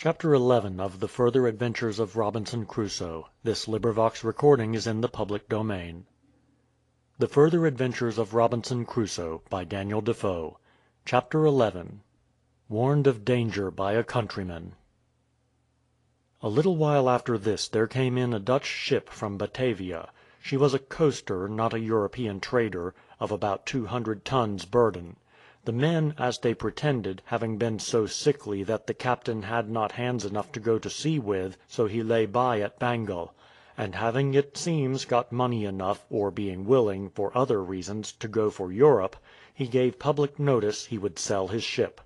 Chapter 11 of the Further Adventures of Robinson Crusoe. This recording is in the public domain. The Further Adventures of Robinson Crusoe by Daniel Defoe. Chapter 11. Warned of Danger by a Countryman. A little while after this there came in a Dutch ship from Batavia. She was a coaster, not a European trader, of about 200 tons burden. The men, as they pretended, having been so sickly that the captain had not hands enough to go to sea with, so he lay by at Bengal; and having, it seems, got money enough, or being willing, for other reasons, to go for Europe, he gave public notice he would sell his ship.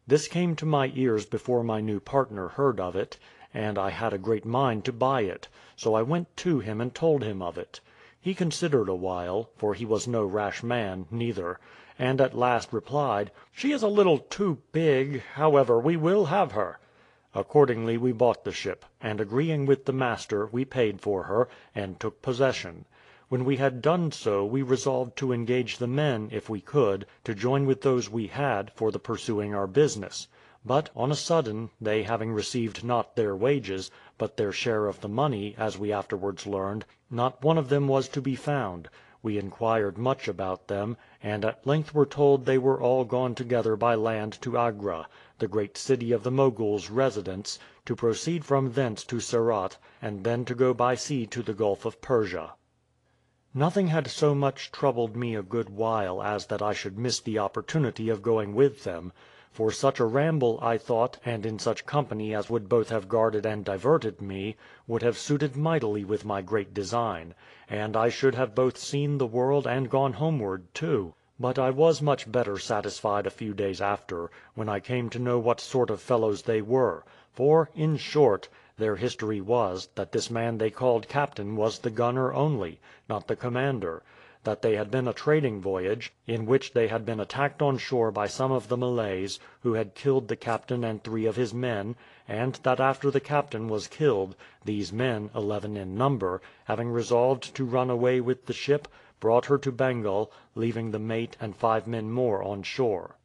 This came to my ears before my new partner heard of it, and I had a great mind to buy it, so I went to him and told him of it. He considered a while, for he was no rash man, neither, and at last replied, "She is a little too big; however, we will have her." Accordingly we bought the ship, and agreeing with the master, we paid for her, and took possession. When we had done so we resolved to engage the men, if we could, to join with those we had, for the pursuing our business. But, on a sudden, they having received not their wages, but their share of the money, as we afterwards learned, not one of them was to be found. We inquired much about them, and at length were told they were all gone together by land to Agra, the great city of the Mogul's residence, to proceed from thence to Surat, and then to go by sea to the Gulf of Persia. Nothing had so much troubled me a good while as that I should miss the opportunity of going with them; for such a ramble, I thought, and in such company as would both have guarded and diverted me, would have suited mightily with my great design, and I should have both seen the world and gone homeward too. But I was much better satisfied a few days after, when I came to know what sort of fellows they were; for, in short, their history was, that this man they called captain was the gunner only, not the commander; that they had been a trading voyage, in which they had been attacked on shore by some of the Malays, who had killed the captain and 3 of his men, and that after the captain was killed, these men, 11 in number, having resolved to run away with the ship, brought her to Bengal, leaving the mate and 5 men more on shore.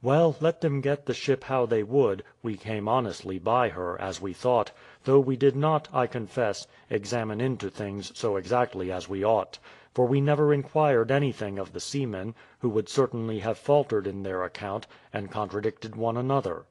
Well, let them get the ship how they would, we came honestly by her, as we thought, though we did not, I confess, examine into things so exactly as we ought; for we never inquired anything of the seamen, who would certainly have faltered in their account, and contradicted one another.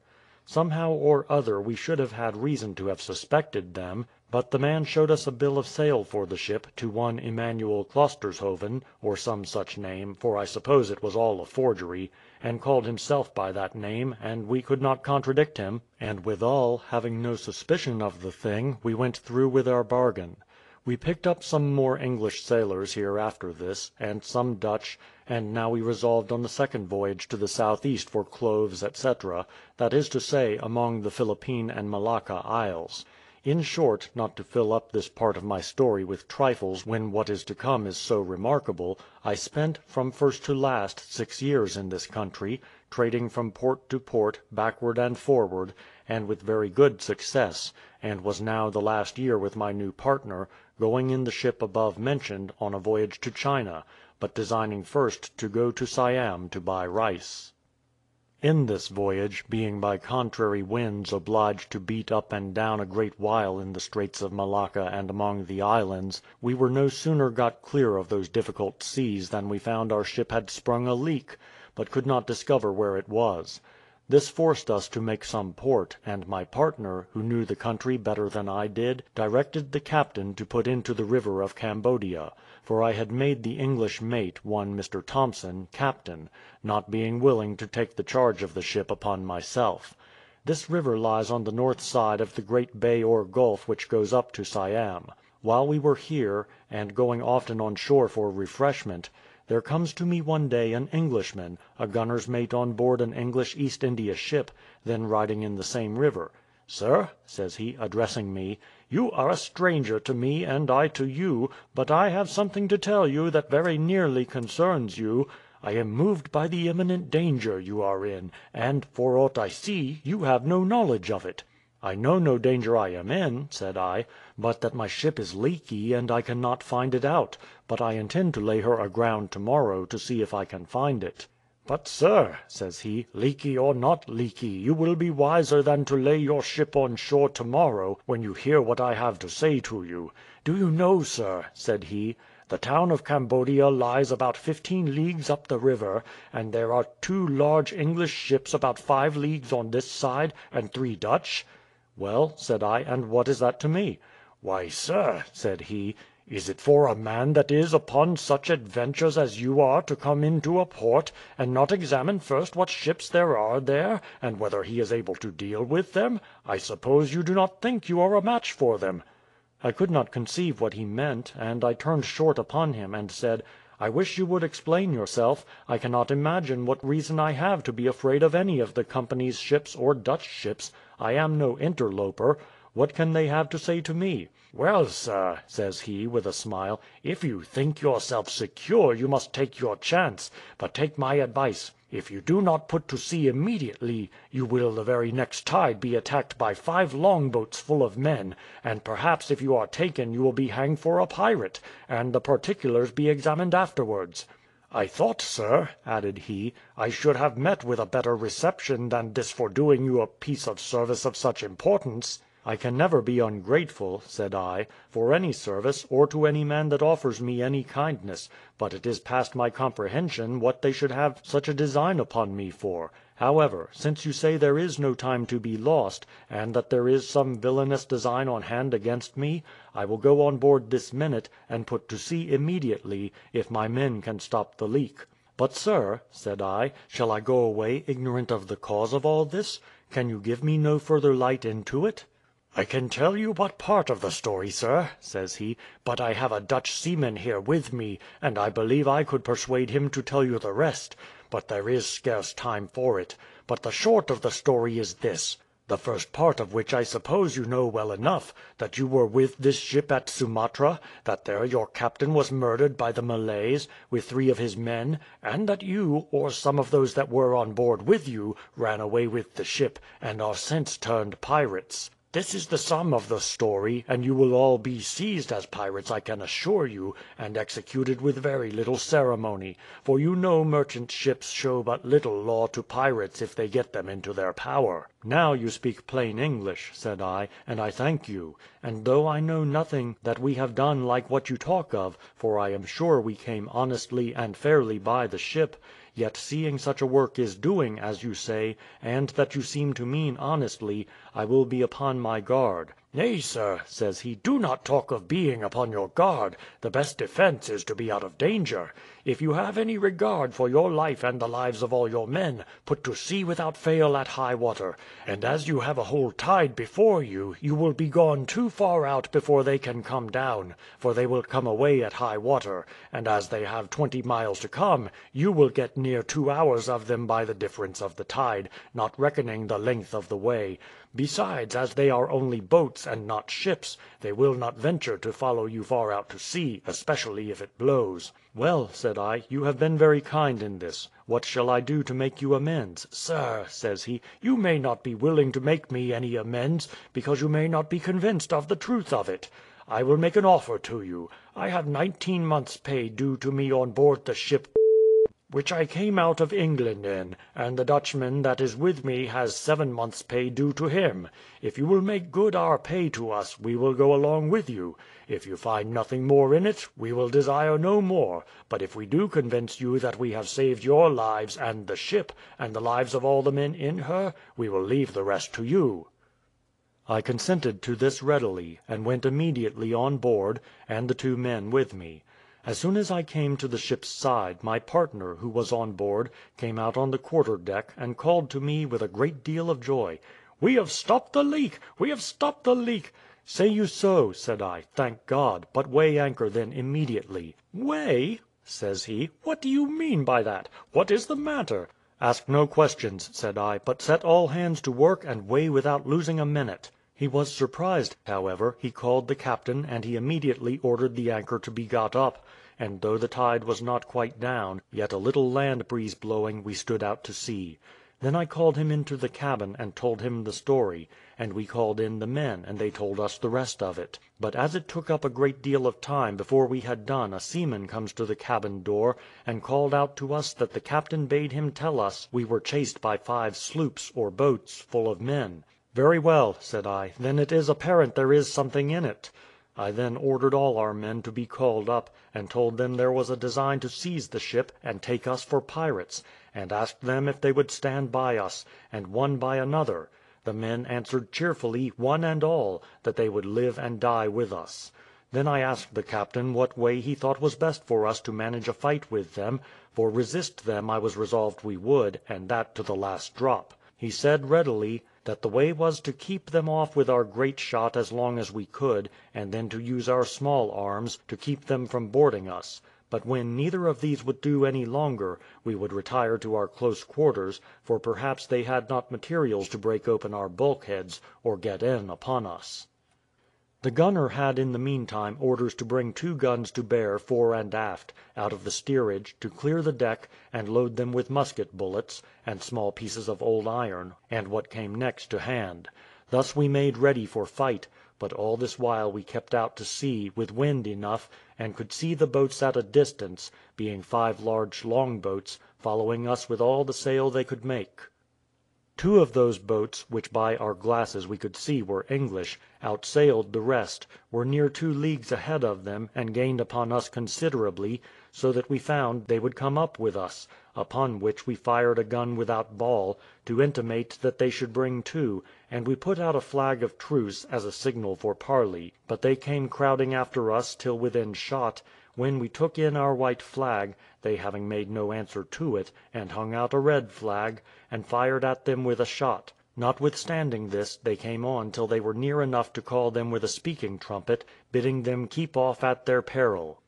Somehow or other we should have had reason to have suspected them, but the man showed us a bill of sale for the ship to one Emmanuel Klostershoven, or some such name, for I suppose it was all a forgery, and called himself by that name, and we could not contradict him; and withal, having no suspicion of the thing, we went through with our bargain. We picked up some more English sailors here after this, and some Dutch, and now we resolved on the second voyage to the southeast for cloves, etc., that is to say, among the Philippine and Malacca isles. In short, not to fill up this part of my story with trifles when what is to come is so remarkable, I spent, from first to last, 6 years in this country, trading from port to port, backward and forward, and with very good success, and was now the last year with my new partner, going in the ship above mentioned on a voyage to China, but designing first to go to Siam to buy rice. In this voyage, being by contrary winds obliged to beat up and down a great while in the straits of Malacca and among the islands, we were no sooner got clear of those difficult seas than we found our ship had sprung a leak, but could not discover where it was. This forced us to make some port, and my partner, who knew the country better than I did, directed the captain to put into the river of Cambodia; for I had made the English mate, one Mr. Thompson, captain, not being willing to take the charge of the ship upon myself. This river lies on the north side of the great bay or gulf which goes up to Siam. While we were here, and going often on shore for refreshment, there comes to me one day an Englishman, a gunner's mate on board an English East India ship, then riding in the same river. "Sir," says he, addressing me, "you are a stranger to me, and I to you, but I have something to tell you that very nearly concerns you. I am moved by the imminent danger you are in, and, for aught I see, you have no knowledge of it." "I know no danger I am in," said I, "but that my ship is leaky, and I cannot find it out; but I intend to lay her aground tomorrow to see if I can find it." "But, sir," says he, "leaky or not leaky, you will be wiser than to lay your ship on shore tomorrow, when you hear what I have to say to you. Do you know, sir," said he, "the town of Cambodia lies about 15 leagues up the river, and there are 2 large English ships about 5 leagues on this side, and 3 Dutch?" "Well," said I, "and what is that to me?" "Why, sir," said he, "is it for a man that is upon such adventures as you are to come into a port, and not examine first what ships there are there, and whether he is able to deal with them? I suppose you do not think you are a match for them." I could not conceive what he meant, and I turned short upon him, and said, "I wish you would explain yourself. I cannot imagine what reason I have to be afraid of any of the company's ships or Dutch ships. I am no interloper. What can they have to say to me?" "Well, sir," says he, with a smile, "if you think yourself secure you must take your chance; but take my advice. If you do not put to sea immediately, you will the very next tide be attacked by 5 longboats full of men, and perhaps if you are taken you will be hanged for a pirate, and the particulars be examined afterwards. I thought, sir," added he, "I should have met with a better reception than this for doing you a piece of service of such importance." "I can never be ungrateful," said I, "for any service, or to any man that offers me any kindness; but it is past my comprehension what they should have such a design upon me for. However, since you say there is no time to be lost, and that there is some villainous design on hand against me, I will go on board this minute, and put to sea immediately, if my men can stop the leak. But, sir," said I, "shall I go away ignorant of the cause of all this? Can you give me no further light into it?" "I can tell you but part of the story, sir," says he; "but I have a Dutch seaman here with me, and I believe I could persuade him to tell you the rest; but there is scarce time for it. But the short of the story is this: the first part of which I suppose you know well enough, that you were with this ship at Sumatra, that there your captain was murdered by the Malays, with 3 of his men, and that you, or some of those that were on board with you, ran away with the ship, and are since turned pirates. This is the sum of the story, and you will all be seized as pirates I can assure you, and executed with very little ceremony; for you know merchant ships show but little law to pirates if they get them into their power." "Now you speak plain English," said I, "and I thank you; and though I know nothing that we have done like what you talk of, for I am sure we came honestly and fairly by the ship, yet seeing such a work is doing, as you say, and that you seem to mean honestly, I will be upon my guard." "Nay, sir," says he, "do not talk of being upon your guard; the best defence is to be out of danger. If you have any regard for your life and the lives of all your men, put to sea without fail at high water; and as you have a whole tide before you, you will be gone too far out before they can come down, for they will come away at high water; and as they have 20 miles to come, you will get near 2 hours of them by the difference of the tide, not reckoning the length of the way. Besides, as they are only boats, and not ships, they will not venture to follow you far out to sea, especially if it blows." "Well," said I, "you have been very kind in this. What shall I do to make you amends?" "Sir," says he, "you may not be willing to make me any amends, because you may not be convinced of the truth of it. I will make an offer to you. I have 19 months' pay due to me on board the ship which I came out of England in, and the Dutchman that is with me has 7 months' pay due to him. If you will make good our pay to us, we will go along with you. If you find nothing more in it, we will desire no more; but if we do convince you that we have saved your lives and the ship, and the lives of all the men in her, we will leave the rest to you." I consented to this readily, and went immediately on board, and the 2 men with me. As soon as I came to the ship's side, my partner, who was on board, came out on the quarter deck, and called to me with a great deal of joy, "We have stopped the leak! We have stopped the leak!" "Say you so?" said I, "thank God; but weigh anchor then immediately." "Weigh!" says he, "what do you mean by that? What is the matter?" "Ask no questions," said I, "but set all hands to work, and weigh without losing a minute." He was surprised, however; he called the captain, and he immediately ordered the anchor to be got up, and though the tide was not quite down, yet a little land breeze blowing we stood out to sea. Then I called him into the cabin and told him the story, and we called in the men and they told us the rest of it. But as it took up a great deal of time before we had done, a seaman comes to the cabin door and called out to us that the captain bade him tell us we were chased by 5 sloops or boats full of men. "Very well," said I, "then it is apparent there is something in it." I then ordered all our men to be called up, and told them there was a design to seize the ship and take us for pirates, and asked them if they would stand by us, and one by another. The men answered cheerfully, one and all, that they would live and die with us. Then I asked the captain what way he thought was best for us to manage a fight with them, for resist them I was resolved we would, and that to the last drop. He said readily, that the way was to keep them off with our great shot as long as we could, and then to use our small arms, to keep them from boarding us; but when neither of these would do any longer, we would retire to our close quarters, for perhaps they had not materials to break open our bulkheads, or get in upon us. The gunner had in the meantime orders to bring 2 guns to bear fore and aft, out of the steerage, to clear the deck, and load them with musket bullets, and small pieces of old iron, and what came next to hand. Thus we made ready for fight, but all this while we kept out to sea, with wind enough, and could see the boats at a distance, being 5 large long boats, following us with all the sail they could make. 2 of those boats, which by our glasses we could see were English, outsailed the rest, were near 2 leagues ahead of them, and gained upon us considerably, so that we found they would come up with us; upon which we fired a gun without ball, to intimate that they should bring to, and we put out a flag of truce, as a signal for parley; but they came crowding after us till within shot, when we took in our white flag, they having made no answer to it, and hung out a red flag, and fired at them with a shot. Notwithstanding this, they came on till they were near enough to call them with a speaking trumpet, bidding them keep off at their peril.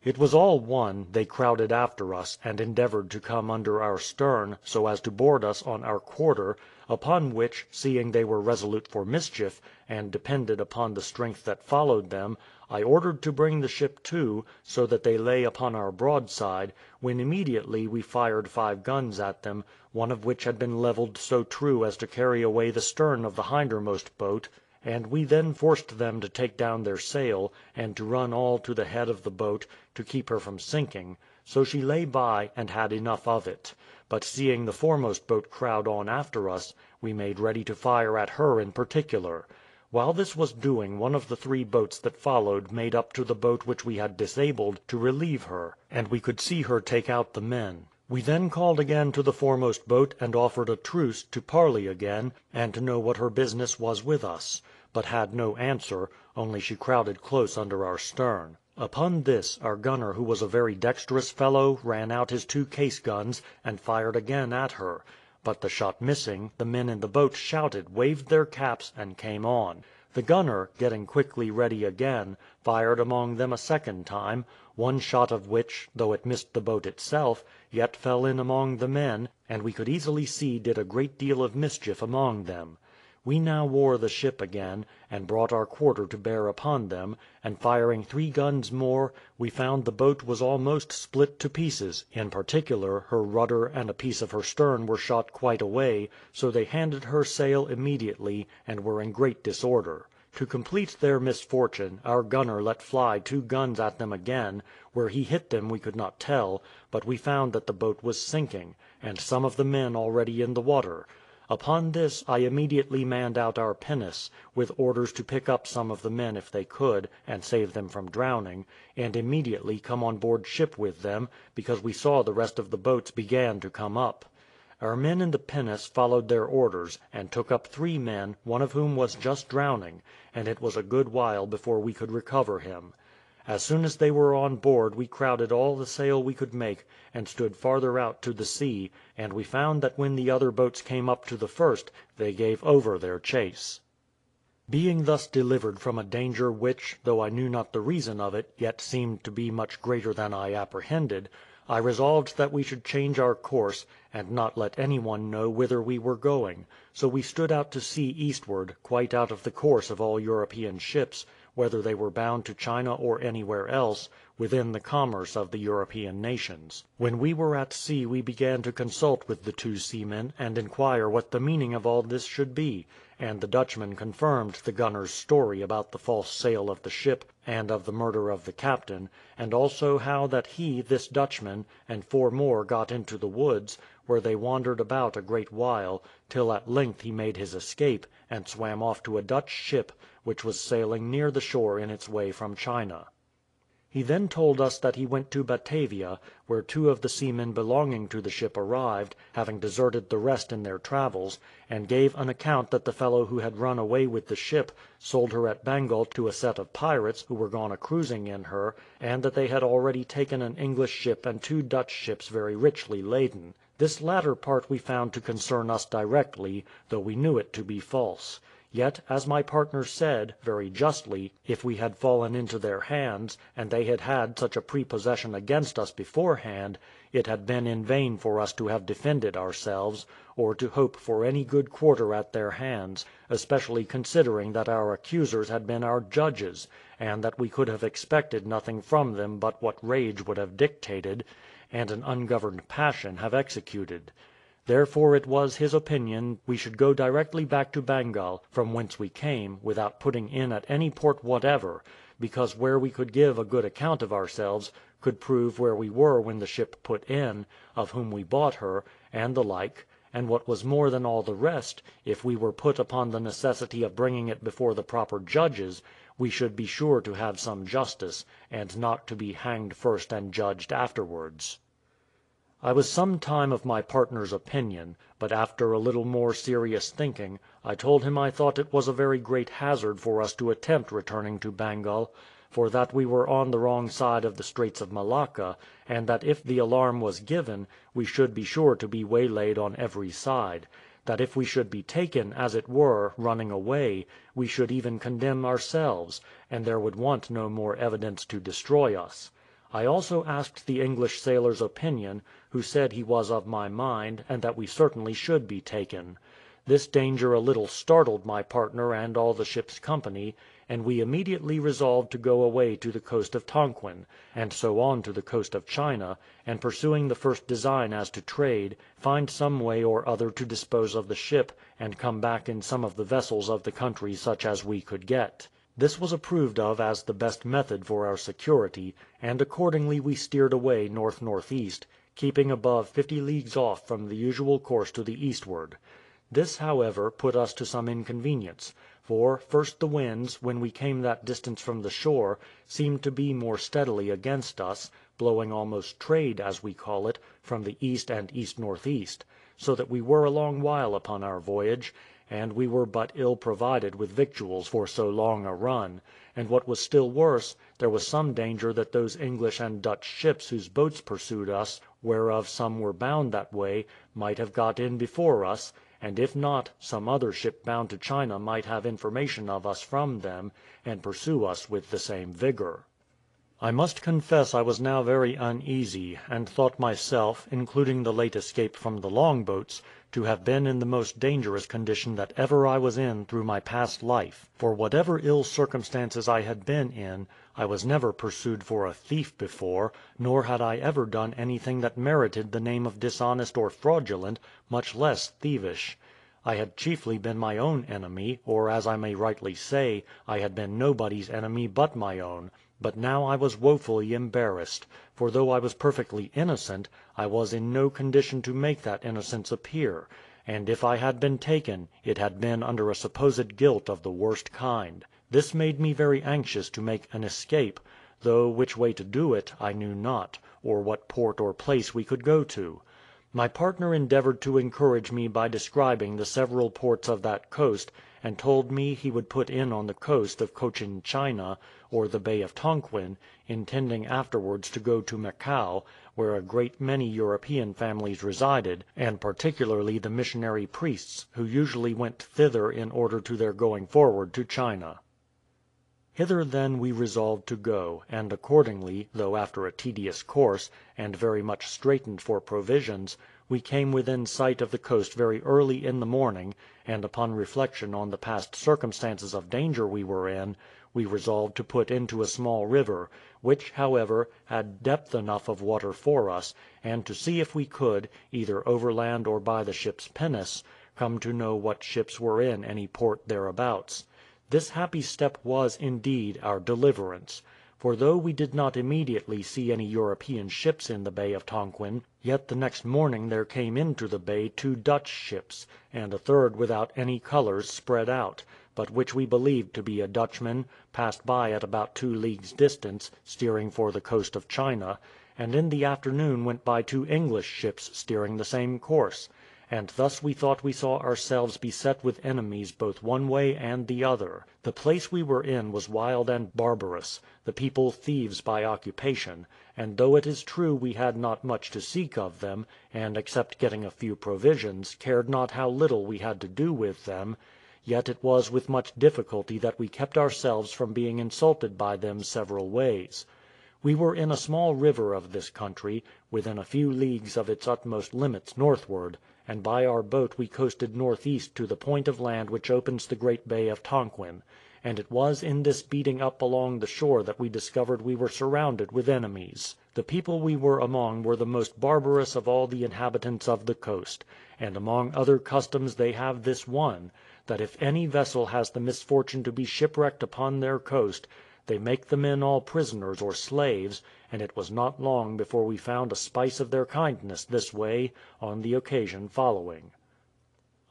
It was all one, they crowded after us, and endeavoured to come under our stern, so as to board us on our quarter; upon which, seeing they were resolute for mischief, and depended upon the strength that followed them, I ordered to bring the ship to, so that they lay upon our broadside, when immediately we fired 5 guns at them, one of which had been levelled so true as to carry away the stern of the hindermost boat, and we then forced them to take down their sail, and to run all to the head of the boat, to keep her from sinking; so she lay by, and had enough of it; but seeing the foremost boat crowd on after us, we made ready to fire at her in particular. While this was doing, one of the 3 boats that followed made up to the boat which we had disabled, to relieve her, and we could see her take out the men. We then called again to the foremost boat, and offered a truce, to parley again, and to know what her business was with us; but had no answer, only she crowded close under our stern. Upon this, our gunner, who was a very dexterous fellow, ran out his 2 case guns, and fired again at her; but the shot missing, the men in the boat shouted, waved their caps, and came on. The gunner, getting quickly ready again, fired among them a second time, one shot of which, though it missed the boat itself, yet fell in among the men, and we could easily see did a great deal of mischief among them. We now wore the ship again, and brought our quarter to bear upon them, and firing 3 guns more, we found the boat was almost split to pieces; in particular, her rudder and a piece of her stern were shot quite away, so they handed her sail immediately, and were in great disorder. To complete their misfortune, our gunner let fly 2 guns at them again; where he hit them we could not tell, but we found that the boat was sinking, and some of the men already in the water. Upon this I immediately manned out our pinnace, with orders to pick up some of the men if they could, and save them from drowning, and immediately come on board ship with them, because we saw the rest of the boats began to come up. Our men in the pinnace followed their orders, and took up 3 men, one of whom was just drowning, and it was a good while before we could recover him. As soon as they were on board we crowded all the sail we could make, and stood farther out to the sea, and we found that when the other boats came up to the first, they gave over their chase. Being thus delivered from a danger which, though I knew not the reason of it, yet seemed to be much greater than I apprehended, I resolved that we should change our course, and not let any one know whither we were going; so we stood out to sea eastward, quite out of the course of all European ships, whether they were bound to China or anywhere else, within the commerce of the European nations. When we were at sea we began to consult with the two seamen, and inquire what the meaning of all this should be, and the Dutchman confirmed the gunner's story about the false sail of the ship, and of the murder of the captain, and also how that he, this Dutchman, and 4 more got into the woods, where they wandered about a great while, till at length he made his escape, and swam off to a Dutch ship, which was sailing near the shore in its way from China. He then told us that he went to Batavia, where 2 of the seamen belonging to the ship arrived, having deserted the rest in their travels, and gave an account that the fellow who had run away with the ship sold her at Bengal to a set of pirates who were gone a cruising in her, and that they had already taken an English ship and 2 Dutch ships very richly laden. This latter part we found to concern us directly, though we knew it to be false. Yet, as my partner said, very justly, if we had fallen into their hands, and they had had such a prepossession against us beforehand, it had been in vain for us to have defended ourselves, or to hope for any good quarter at their hands, especially considering that our accusers had been our judges, and that we could have expected nothing from them but what rage would have dictated, and an ungoverned passion have executed. Therefore it was his opinion we should go directly back to Bengal, from whence we came, without putting in at any port whatever, because where we could give a good account of ourselves, could prove where we were when the ship put in, of whom we bought her, and the like, and what was more than all the rest, if we were put upon the necessity of bringing it before the proper judges, we should be sure to have some justice, and not to be hanged first and judged afterwards. I was some time of my partner's opinion, but after a little more serious thinking, I told him I thought it was a very great hazard for us to attempt returning to Bengal, for that we were on the wrong side of the Straits of Malacca, and that if the alarm was given, we should be sure to be waylaid on every side; that if we should be taken, as it were, running away, we should even condemn ourselves, and there would want no more evidence to destroy us. I also asked the English sailor's opinion, who said he was of my mind, and that we certainly should be taken. This danger a little startled my partner and all the ship's company, and we immediately resolved to go away to the coast of Tonquin, and so on to the coast of China, and pursuing the first design as to trade, find some way or other to dispose of the ship, and come back in some of the vessels of the country such as we could get. This was approved of as the best method for our security, and accordingly we steered away north-northeast, keeping above 50 leagues off from the usual course to the eastward. This, however, put us to some inconvenience; for, first the winds, when we came that distance from the shore, seemed to be more steadily against us, blowing almost trade, as we call it, from the east and east-northeast, so that we were a long while upon our voyage, and we were but ill provided with victuals for so long a run; and what was still worse, there was some danger that those English and Dutch ships whose boats pursued us, whereof some were bound that way, might have got in before us, and if not, some other ship bound to China might have information of us from them, and pursue us with the same vigour. I must confess I was now very uneasy, and thought myself, including the late escape from the longboats, to have been in the most dangerous condition that ever I was in through my past life; for whatever ill circumstances I had been in, I was never pursued for a thief before, nor had I ever done anything that merited the name of dishonest or fraudulent, much less thievish. I had chiefly been my own enemy, or as I may rightly say, I had been nobody's enemy but my own; but now I was woefully embarrassed, for though I was perfectly innocent, I was in no condition to make that innocence appear; and if I had been taken, it had been under a supposed guilt of the worst kind. This made me very anxious to make an escape, though which way to do it I knew not, or what port or place we could go to. My partner endeavoured to encourage me by describing the several ports of that coast, and told me he would put in on the coast of Cochin China, or the Bay of Tonquin, intending afterwards to go to Macao, where a great many European families resided, and particularly the missionary priests, who usually went thither in order to their going forward to China. Hither then we resolved to go, and accordingly, though after a tedious course, and very much straitened for provisions, we came within sight of the coast very early in the morning, and upon reflection on the past circumstances of danger we were in, we resolved to put into a small river, which, however, had depth enough of water for us, and to see if we could, either overland or by the ship's pinnace, come to know what ships were in any port thereabouts. This happy step was, indeed, our deliverance; for though we did not immediately see any European ships in the Bay of Tonquin, yet the next morning there came into the bay 2 Dutch ships, and a third without any colours spread out, but which we believed to be a Dutchman, passed by at about 2 leagues distance, steering for the coast of China, and in the afternoon went by 2 English ships steering the same course; and thus we thought we saw ourselves beset with enemies both one way and the other. The place we were in was wild and barbarous, the people thieves by occupation; and though it is true we had not much to seek of them, and except getting a few provisions, cared not how little we had to do with them, yet it was with much difficulty that we kept ourselves from being insulted by them several ways. We were in a small river of this country, within a few leagues of its utmost limits northward, and by our boat we coasted northeast to the point of land which opens the great Bay of Tonquin; and it was in this beating up along the shore that we discovered we were surrounded with enemies. The people we were among were the most barbarous of all the inhabitants of the coast; and among other customs they have this one, that if any vessel has the misfortune to be shipwrecked upon their coast, they make the men all prisoners or slaves, and it was not long before we found a spice of their kindness this way, on the occasion following.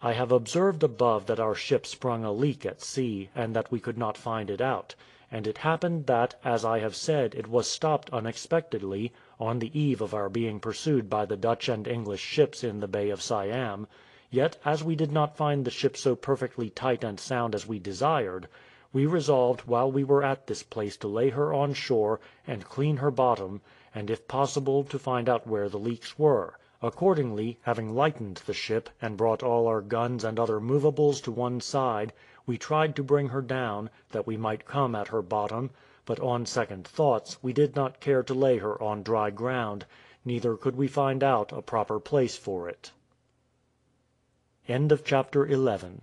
I have observed above that our ship sprung a leak at sea, and that we could not find it out; and it happened that, as I have said, it was stopped unexpectedly, on the eve of our being pursued by the Dutch and English ships in the Bay of Siam; yet, as we did not find the ship so perfectly tight and sound as we desired, we resolved while we were at this place to lay her on shore and clean her bottom, and if possible to find out where the leaks were. Accordingly, having lightened the ship, and brought all our guns and other movables to one side, we tried to bring her down, that we might come at her bottom; but on second thoughts, we did not care to lay her on dry ground, neither could we find out a proper place for it. Chapter 12